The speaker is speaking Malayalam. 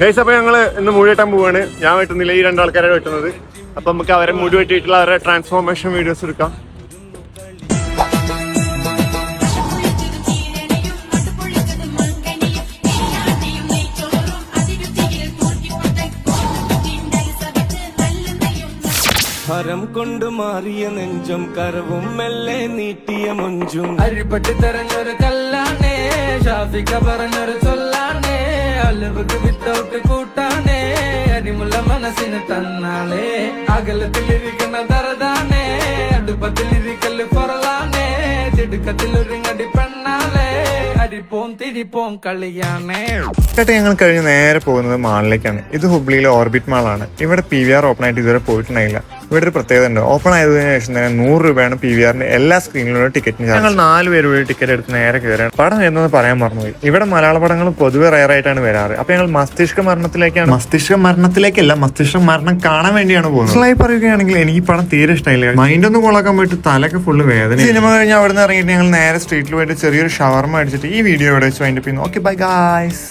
ഗൈസ്, അപ്പൊ ഞങ്ങള് ഇന്ന് മുടി വെട്ടാൻ പോവാണ്. ഞാൻ വെട്ടുന്നില്ല, ഈ രണ്ടാൾക്കാരാണ് വെട്ടുന്നത്. അപ്പൊ നമുക്ക് അവരെ മുടി വെട്ടിയിട്ടുള്ള അവരുടെ ട്രാൻസ്ഫോർമേഷൻ വീഡിയോസ് എടുക്കാം. ഹരം കൊണ്ട് മാറിയ നെഞ്ചും കരവും മെല്ലെ നീട്ടിയ മൊഞ്ചും അരിപ്പട്ടി തെരഞ്ഞൊരു കല്ലാണേ, ഷാഫിക്ക പറഞ്ഞൊരു ചൊല്ലാണേ, അലവുക്ക് വിത്തൗട്ട് കൂട്ടാണേ, അരിമുള്ള മനസ്സിന് തന്നാളേ, അകലത്തിലിരിക്കുന്ന ദറദാണേ, അടുപ്പത്തിലിരിക്കല് പൊറലാണേ, തിടുക്കത്തിലൊരുങ്ങടി പെണ്ണാളേ, അരിപ്പോം തിരിപ്പോം കളിയാണേ. ഞങ്ങൾ കഴിഞ്ഞ് നേരെ പോകുന്നത് മാളിലേക്കാണ്. ഇത് ഹുബ്ലിയിലെ ഓർബിറ്റ് മാളാണ്. ഇവിടെ PVR ഓപ്പൺ ആയിട്ട് ഇതുവരെ പോയിട്ടുണ്ടായില്ല. ഇവിടെ ഒരു പ്രത്യേകത ഉണ്ട്. ഓപ്പൺ ആയതിനു ശേഷം തന്നെ 100 രൂപയാണ് PVRന്റെ എല്ലാ സ്ക്രീനിലുള്ള ടിക്കറ്റിന്. ഞങ്ങൾ 4 പേര് വഴി ടിക്കറ്റ് എടുത്ത് നേരെ കയറാൻ. പടം എന്നൊന്ന് പറയാൻ മറന്നുപോയി. ഇവിടെ മലയാള പടങ്ങൾ പൊതുവെ റയർ ആയിട്ടാണ് വരാറ്. അപ്പൊ ഞങ്ങൾ മസ്തിഷ്ക മരണത്തിലേക്കല്ല, മസ്തിഷ്ക മരണം കാണാൻ വേണ്ടിയാണ് പോകുന്നത്. മനസ്സിലായി പറയുകയാണെങ്കിൽ എനിക്ക് ഈ പടം തീരെ ഇഷ്ടമായില്ല. മൈൻഡ് ഒന്ന് കൊളാക്കാൻ പോയിട്ട് തലക്ക് ഫുള്ള് വേദന. സിനിമ കഴിഞ്ഞ് അവിടെ നിന്ന് ഇറങ്ങിയിട്ട് ഞങ്ങൾ നേരെ സ്ട്രീറ്റിൽ പോയിട്ട് ചെറിയൊരു ഷവർമ അടിച്ചിട്ട് ഈ വീഡിയോ ഇവിടെ വെച്ച് വൈൻഡപ്പ് ചെയ്യുന്നു. Okay, bye guys.